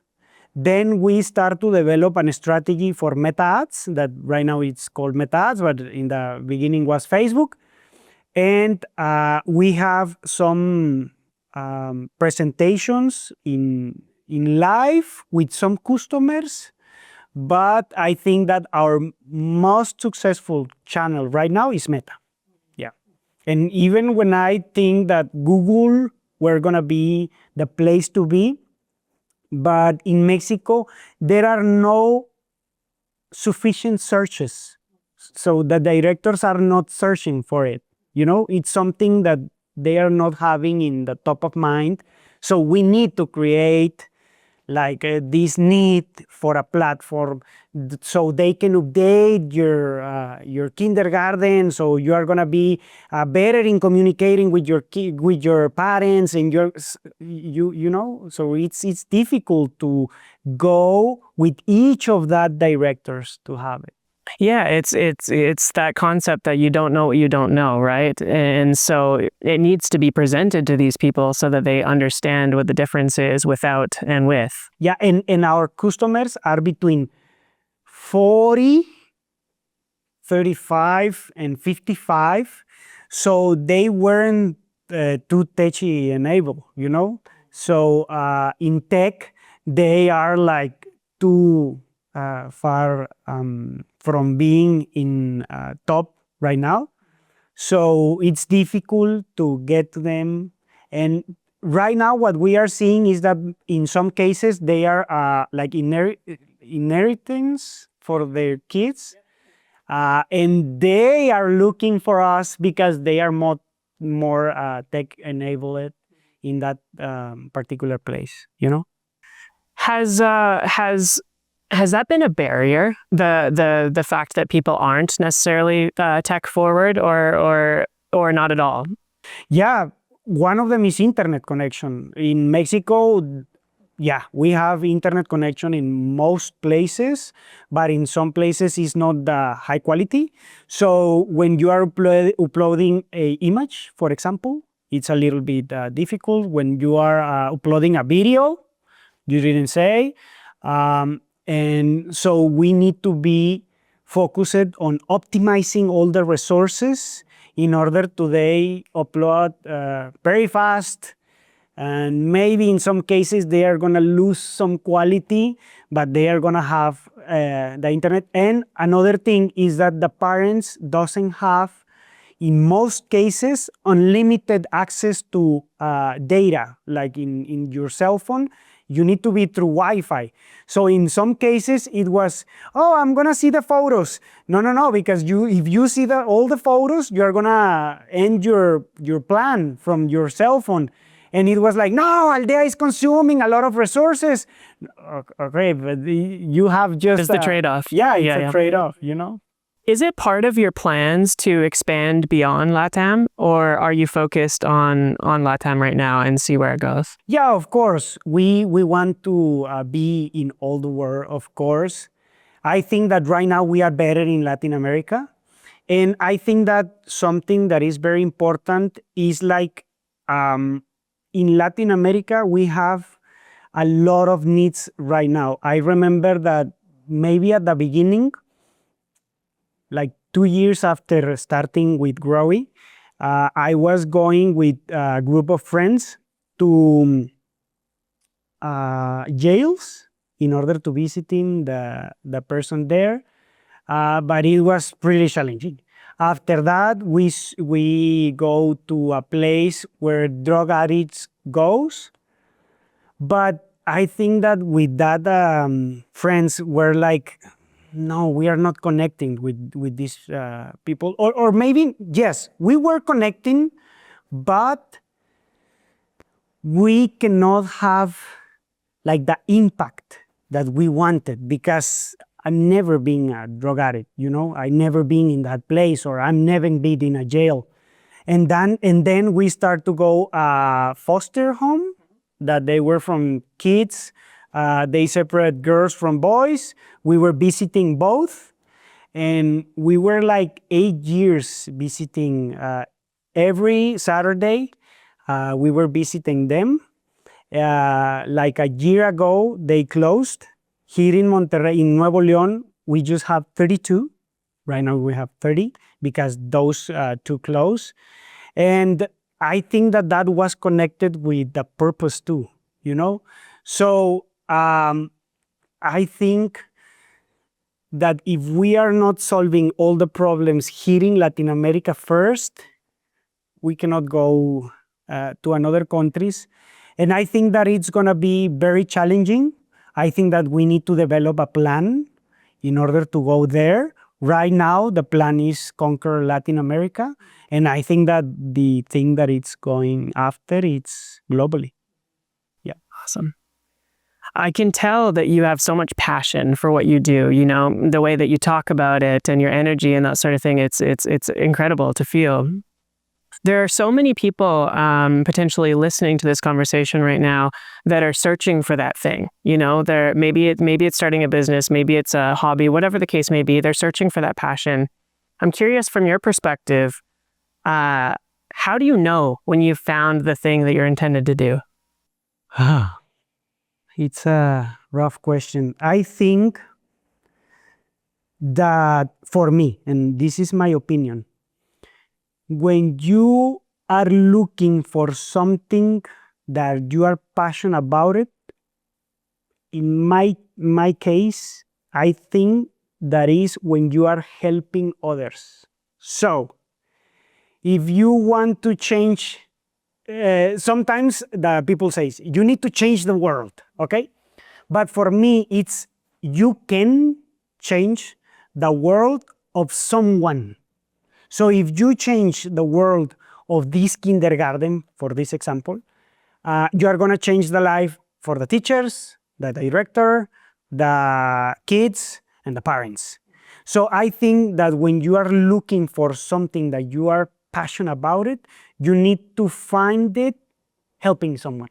Then we start to develop a strategy for meta ads that right now it's called meta ads, but in the beginning was Facebook. And we have some presentations in live with some customers. But I think that our most successful channel right now is Meta. Yeah. And even when I think that Google were gonna be the place to be, but in Mexico, there are no sufficient searches. So the directors are not searching for it. It's something that they are not having in the top of mind. So we need to create like this need for a platform so they can update your kindergarten, so you are going to be better in communicating with your parents and so it's difficult to go with each of that directors to have it. Yeah, it's that concept that you don't know what you don't know, right? And so it needs to be presented to these people so that they understand what the difference is without and with. Yeah, and our customers are between 40, 35, and 55. So they weren't too techy enabled, So in tech, they are like too far from being in top right now. So it's difficult to get to them. And right now, what we are seeing is that in some cases, they are like inheritance for their kids. And they are looking for us because they are more tech enabled in that particular place, Has that been a barrier? The fact that people aren't necessarily tech forward, or not at all? Yeah, one of them is internet connection. In Mexico, yeah, we have internet connection in most places, but in some places it's not the high quality. So when you are uploading a image, for example, it's a little bit difficult. When you are uploading a video, you didn't say. And so we need to be focused on optimizing all the resources in order to they upload very fast. And maybe in some cases they are going to lose some quality, but they are going to have the internet. And another thing is that the parents doesn't have, in most cases, unlimited access to data, like in your cell phone. You need to be through Wi-Fi. So in some cases it was, oh, I'm gonna see the photos. No, because if you see all the photos, you're gonna end your plan from your cell phone. And it was like, no, Aldea is consuming a lot of resources. Okay, but you have just... It's the trade-off. Yeah, it's a trade-off, Is it part of your plans to expand beyond LATAM, or are you focused on LATAM right now and see where it goes? Yeah, of course. We want to be in all the world, of course. I think that right now we are better in Latin America. And I think that something that is very important is like in Latin America, we have a lot of needs right now. I remember that maybe at the beginning, like 2 years after starting with Growy, I was going with a group of friends to jails in order to visiting the person there, but it was pretty challenging. After that, we go to a place where drug addicts goes, but I think that with that friends were like, no, we are not connecting with these people. Or maybe, yes, we were connecting, but we cannot have like the impact that we wanted, because I've never been a drug addict, I never been in that place, or I'm never been in a jail. And then we start to go foster home, that they were from kids. They separate girls from boys. We were visiting both, and we were like 8 years visiting every Saturday. We were visiting them. Like a year ago, they closed. Here in Monterrey, in Nuevo León, we just have 32. Right now we have 30 because those two closed. And I think that that was connected with the purpose too, you know? So I think that if we are not solving all the problems here in Latin America first, we cannot go to another countries. And I think that it's going to be very challenging. I think that we need to develop a plan in order to go there. Right now, the plan is conquer Latin America. And I think that the thing that it's going after, it's globally. Yeah. Awesome. I can tell that you have so much passion for what you do, you know, the way that you talk about it and your energy and that sort of thing. It's incredible to feel. There are so many people potentially listening to this conversation right now that are searching for that thing. You know, maybe it's starting a business, maybe it's a hobby, whatever the case may be. They're searching for that passion. I'm curious from your perspective, how do you know when you've found the thing that you're intended to do? It's a rough question. I think that for me, and this is my opinion, when you are looking for something that you are passionate about it, in my case, I think that is when you are helping others. So, if you want to change, sometimes the people say, you need to change the world, okay? But for me, it's you can change the world of someone. So if you change the world of this kindergarten, for this example, you are going to change the life for the teachers, the director, the kids, and the parents. So I think that when you are looking for something that you are passionate about it, you need to find it helping someone.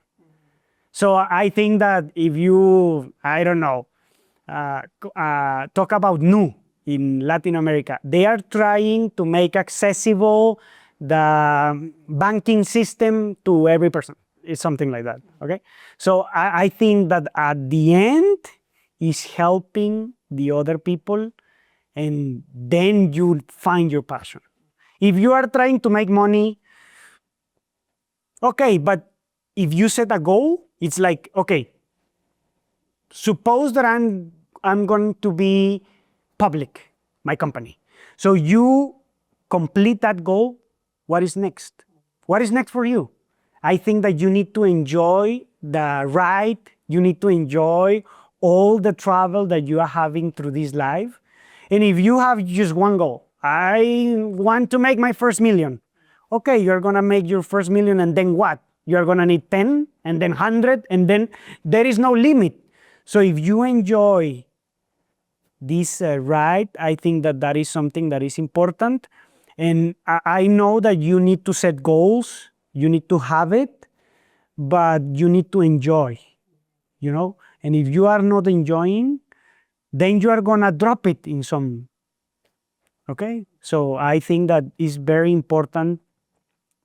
So I think that if you, I don't know, talk about NU in Latin America, they are trying to make accessible the banking system to every person. It's something like that, okay? So I think that at the end is helping the other people, and then you find your passion. If you are trying to make money, okay, but if you set a goal, it's like, okay, suppose that I'm going to be public, my company. So you complete that goal, what is next? What is next for you? I think that you need to enjoy the ride, you need to enjoy all the travel that you are having through this life. And if you have just one goal, I want to make my first million. Okay, you're gonna make your first million, and then what? You're gonna need 10, and then 100, and then there is no limit. So if you enjoy this ride, I think that that is something that is important. And I know that you need to set goals, you need to have it, but you need to enjoy, you know? And if you are not enjoying, then you are gonna drop it in some, okay? So I think that is very important,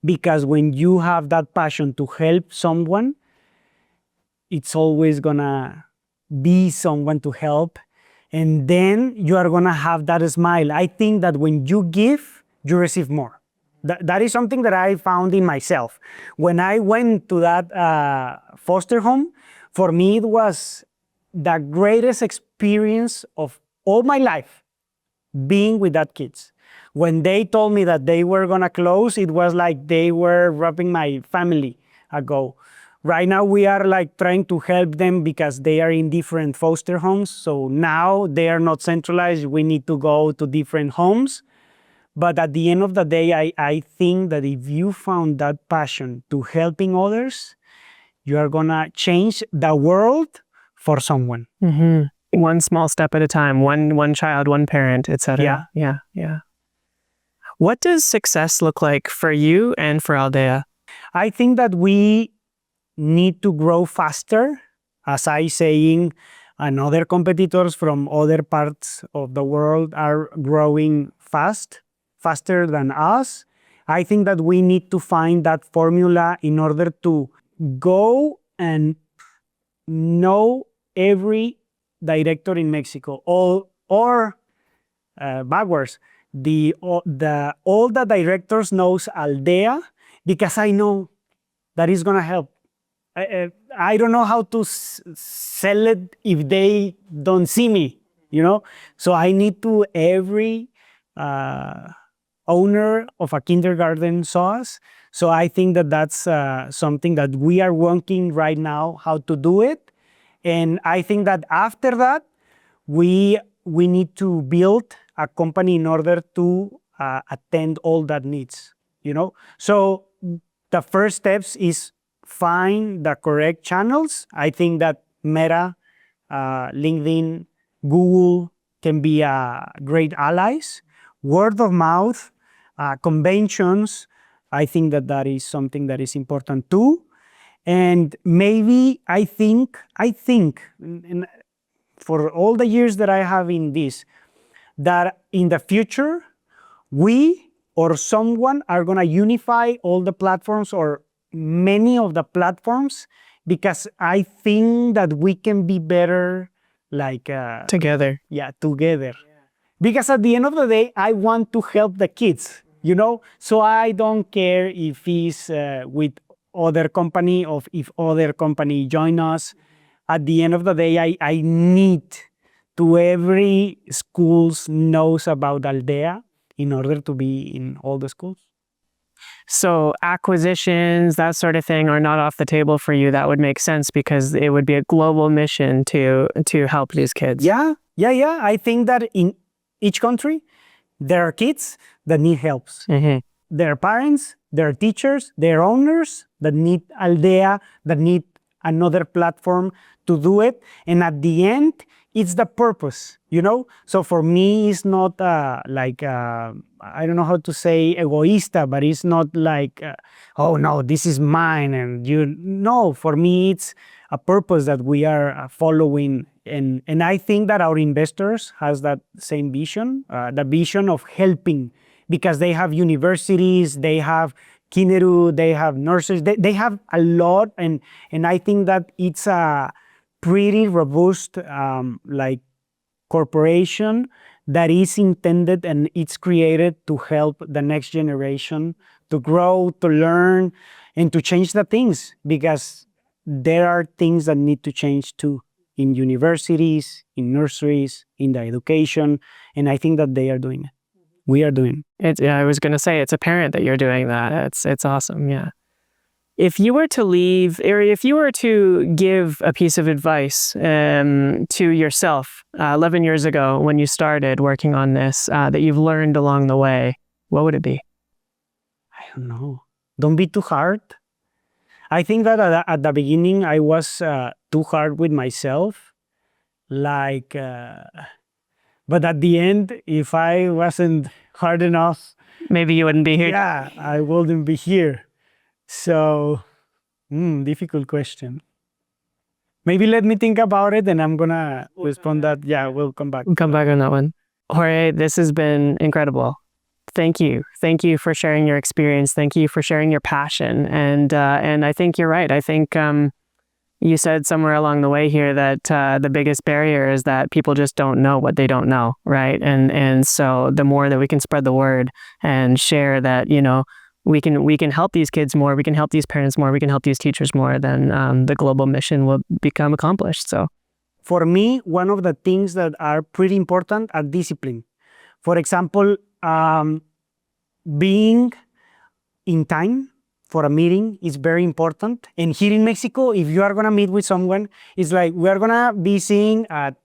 because when you have that passion to help someone, it's always gonna be someone to help. And then you are gonna have that smile. I think that when you give, you receive more. That is something that I found in myself. When I went to that foster home, for me it was the greatest experience of all my life, being with that kids. When they told me that they were gonna close, it was like they were robbing my family ago. Right now we are like trying to help them because they are in different foster homes. So now they are not centralized. We need to go to different homes. But at the end of the day, I think that if you found that passion to helping others, you are gonna change the world for someone. Mm-hmm. One small step at a time, one child, one parent, etc. Yeah. What does success look like for you and for Aldea? I think that we need to grow faster, as I saying, and other competitors from other parts of the world are growing faster than us. I think that we need to find that formula in order to go and know every director in Mexico, or backwards. all the directors knows Aldea because I know that is gonna help. I don't know how to sell it if they don't see me, you know. So I need to every owner of a kindergarten saw us. So I think that that's something that we are working right now how to do it, and I think that after that we need to build a company in order to attend all that needs, you know. So the first steps is find the correct channels. I think that Meta, LinkedIn, Google can be great allies. Word of mouth, conventions, I think that that is something that is important too. And maybe I think, and for all the years that I have in this, that in the future, we or someone are gonna unify all the platforms or many of the platforms, because I think that we can be better like Together. yeah, together. Because at the end of the day, I want to help the kids, you know? So I don't care if it's with other company or if other company join us. At the end of the day, I need to every schools knows about Aldea in order to be in all the schools. So acquisitions, that sort of thing, are not off the table for you. That would make sense because it would be a global mission to help these kids. Yeah. I think that in each country, there are kids that need helps. Mm-hmm. Their parents, their teachers, their owners that need Aldea, that need another platform to do it. And at the end, it's the purpose, you know? So for me, it's not I don't know how to say egoísta, but it's not like, oh no, this is mine. And no, for me, it's a purpose that we are following. And I think that our investors has that same vision, the vision of helping, because they have universities, they have Kineru, they have nurses, they have a lot. And I think that it's a pretty robust corporation that is intended and it's created to help the next generation to grow, to learn, and to change the things, because there are things that need to change too in universities, in nurseries, in the education, and I think that they are doing it. We are doing it. I was going to say, it's apparent that you're doing that. It's awesome, yeah. If you were to leave, or if you were to give a piece of advice to yourself 11 years ago when you started working on this, that you've learned along the way, what would it be? I don't know. Don't be too hard. I think that at the beginning, I was too hard with myself. But at the end, if I wasn't hard enough, maybe you wouldn't be here. Yeah, I wouldn't be here. So, difficult question. Maybe let me think about it and I'm gonna respond that. Yeah, we'll come back. We'll come back on that one. Jorge, this has been incredible. Thank you. Thank you for sharing your experience. Thank you for sharing your passion. And I think you're right. I think you said somewhere along the way here that the biggest barrier is that people just don't know what they don't know, right? And so the more that we can spread the word and share that, you know, we can help these kids more, we can help these parents more, we can help these teachers more, then the global mission will become accomplished. So, for me, one of the things that are pretty important are discipline. For example, being in time for a meeting is very important. And here in Mexico, if you are gonna meet with someone, it's like, we are gonna be seeing at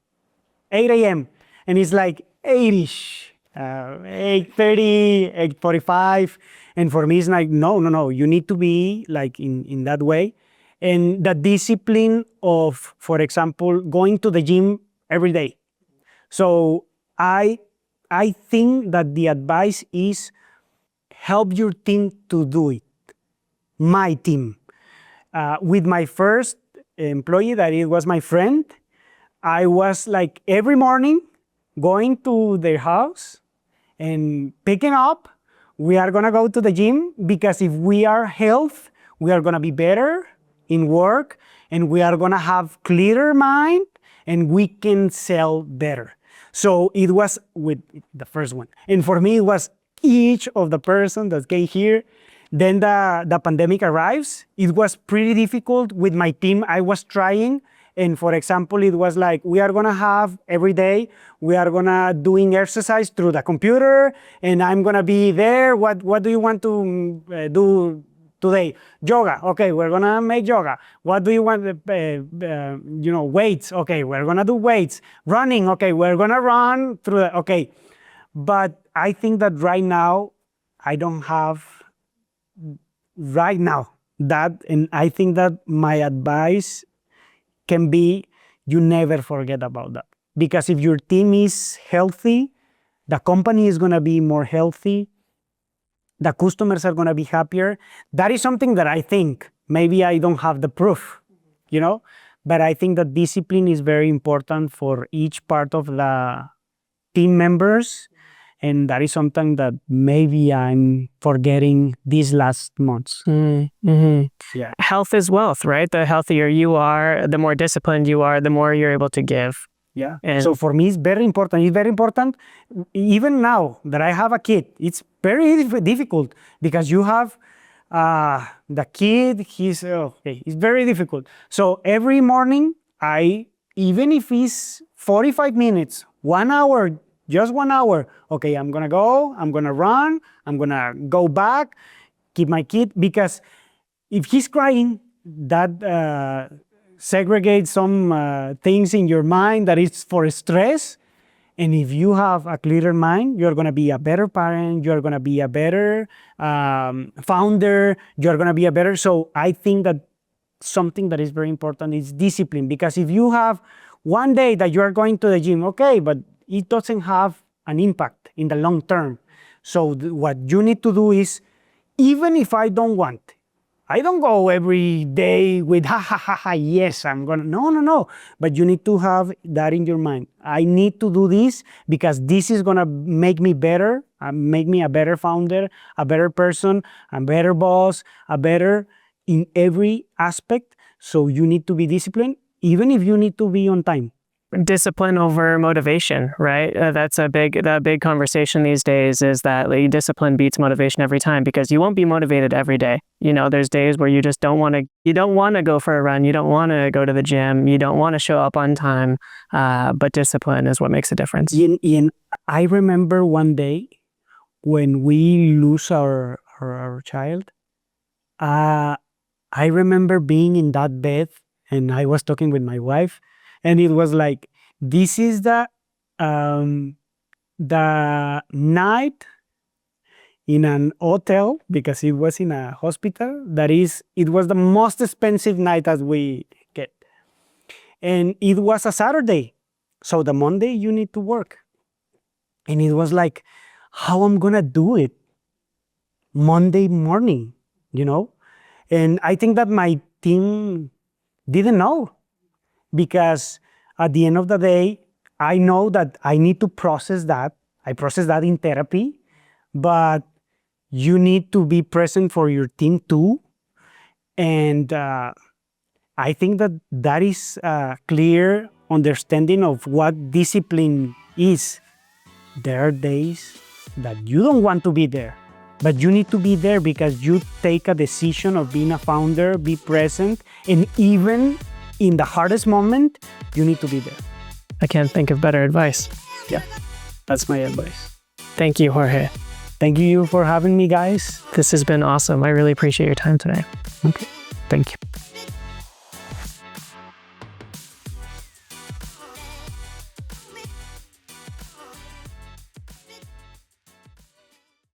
8 a.m. And it's like 8-ish, 8:30, 8:45. And for me, it's like, no, you need to be like in that way. And the discipline of, for example, going to the gym every day. So I think that the advice is help your team to do it. My team. With my first employee, that it was my friend, I was like every morning going to their house and picking up. We are gonna go to the gym, because if we are healthy, we are gonna be better in work, and we are gonna have clearer mind, and we can sell better. So it was with the first one. And for me, it was each of the person that came here. Then the pandemic arrives. It was pretty difficult with my team. I was trying. And for example, it was like, we are gonna have every day, we are gonna doing exercise through the computer, and I'm gonna be there. What do you want to do today? Yoga. Okay, we're gonna make yoga. What do you want? Weights. Okay, we're gonna do weights. Running. Okay, we're gonna run through the, okay. But I think that right now, I don't have right now that, and I think that my advice can be, you never forget about that. Because if your team is healthy, the company is gonna be more healthy, the customers are gonna be happier. That is something that I think, maybe I don't have the proof, but I think that discipline is very important for each part of the team members. And that is something that maybe I'm forgetting these last months. Mm-hmm. Yeah. Health is wealth, right? The healthier you are, the more disciplined you are, the more you're able to give. Yeah. And so for me, it's very important. It's very important. Even now that I have a kid, it's very difficult because you have the kid, it's very difficult. So every morning, even if it's 45 minutes, 1 hour, just 1 hour, okay, I'm gonna go, I'm gonna run, I'm gonna go back, keep my kid, because if he's crying, that segregates some things in your mind that is for stress. And if you have a clearer mind, you're gonna be a better parent, you're gonna be a better founder, you're gonna be a better, so I think that something that is very important is discipline, because if you have one day that you are going to the gym, okay, but it doesn't have an impact in the long term. So what you need to do is, even if I don't want, I don't go every day with yes, I'm gonna, no. But you need to have that in your mind. I need to do this because this is gonna make me better, make me a better founder, a better person, a better boss, a better in every aspect. So you need to be disciplined, even if you need to be on time. Discipline over motivation, right? That's a big conversation these days, is that discipline beats motivation every time, because you won't be motivated every day. There's days where you just don't want to go for a run, you don't want to go to the gym, you don't want to show up on time, but discipline is what makes a difference. And I remember one day when we lose our child, I remember being in that bed and I was talking with my wife, and it was like, this is the night in an hotel, because it was in a hospital, it was the most expensive night that we get. And it was a Saturday. So the Monday you need to work. And it was like, how I'm gonna do it Monday morning, And I think that my team didn't know. Because at the end of the day, I know that I need to process that. I process that in therapy, but you need to be present for your team too. And I think that is a clear understanding of what discipline is. There are days that you don't want to be there, but you need to be there because you take a decision of being a founder, be present, and even in the hardest moment, you need to be there. I can't think of better advice. Yeah, that's my advice. Thank you, Jorge. Thank you for having me, guys. This has been awesome. I really appreciate your time today. Okay, thank you.